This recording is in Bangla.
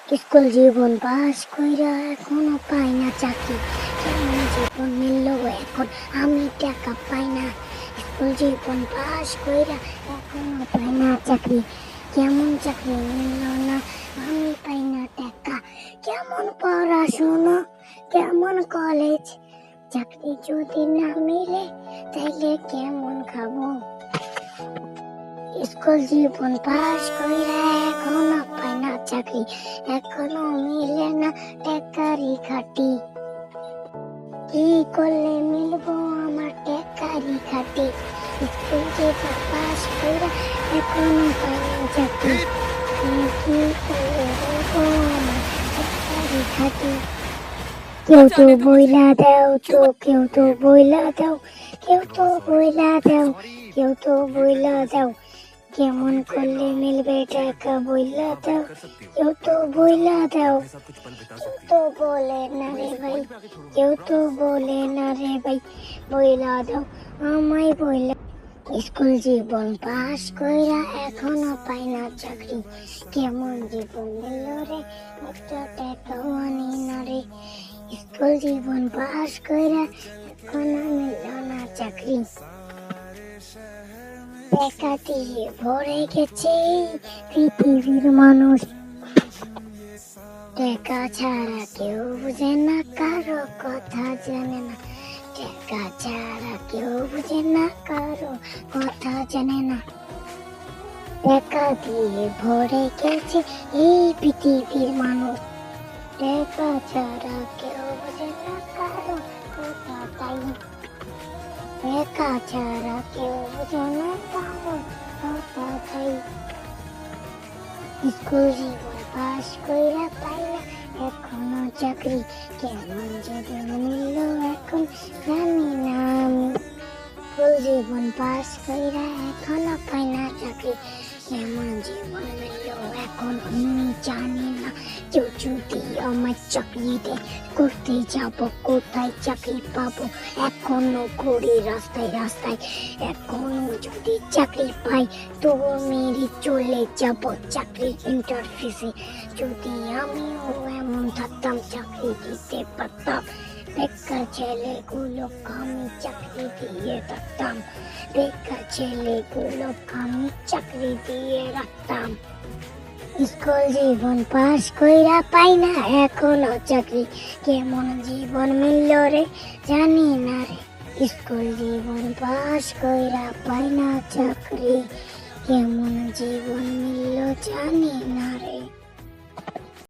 স্কুল জীবন পাস কইরা এখনো পাই না চাকরি, কেমন জীবন মিলল এখন আমি টাকা পাই না। স্কুল জীবন পাস কইরা এখনো পাই না চাকরি, কেমন চাকরি মিলল না, আমি পাই না টাকা। কেমন পড়াশোনা, কেমন কলেজ, চাকরি যদি না মিলে তাইলে কেমন খাবো। স্কুল জীবন পাস কইরা এখনো পাই না চাকরি, এখনো মিলে না টেকারি খাটি। কি করলে মিলবো আমার টেকারি খাটি। স্কুল জীবন পাস কইরা এখনো পাই না চাকরি, কি করলে মিলবো আমার টেকারি খাটি। কেউ তো বইলা দাও তো, কেউ তো বইলা দাও, কেউ তো বইলা দাও, কেউ তো বইলা দাও, কেমন করলে মিলবে টাকা বইলা দাও, কেউ তো বইলা দাও। কেউ তো বলে না রে ভাই, কেউ তো বলে না রে ভাই, বইলা দাও আমায় বইলা। স্কুল জীবন পাস কইরা এখনো পাই না চাকরি, কেমন জীবন মিলল রে, একটা টাকাও আনি না রে। স্কুল জীবন পাস কইরা এখনো মিলল না চাকরি, টাকা দিয়ে ভরে গেছে পৃথিবীর মানুষ। টাকা ছাড়া কেউ বুঝে না, কারো কথা জানে না। টাকা ছাড়া কেউ বুঝে না, কারো কথা জানে না। টাকা দিয়ে ভরে গেছে এই পৃথিবীর মানুষ। টাকা ছাড়া কেউ বুঝে না, কারো কথা তাই। টাকা ছাড়া কেউ বুঝে না, কারো কথা তাই। স্কুল জীবন পাস কইরা পাই না এখনো চাকরি, কেমন জীবন মিলল এখন জানি না আমি। স্কুল জীবন পাস কইরা এখনো পাই না চাকরি, কেমন জীবন মিলল এখন আমি জানি না। কেউ যদি আমার চাকরি দেয় করতে যাব, কোথায় চাকরি পাবো, এখনো ঘুরি রাস্তায় রাস্তায়। এখনো যদি চাকরি পাই তবু মেরে চলে যাব চাকরির ইন্টারভিউতে। যদি আমিও এমন থাকতাম চাকরি দিতে পারতাম, বেকার ছেলেগুলো আমি চাকরি দিয়ে রাখতাম, বেকার ছেলেগুলো আমি চাকরি দিয়ে রাখতাম। স্কুল জীবন পাস কইরা পাই না এখনো চাকরি, কেমন জীবন মিলল রে জানি না রে। স্কুল জীবন পাস কইরা পাই না চাকরি, কেমন জীবন মিলল জানি না রে।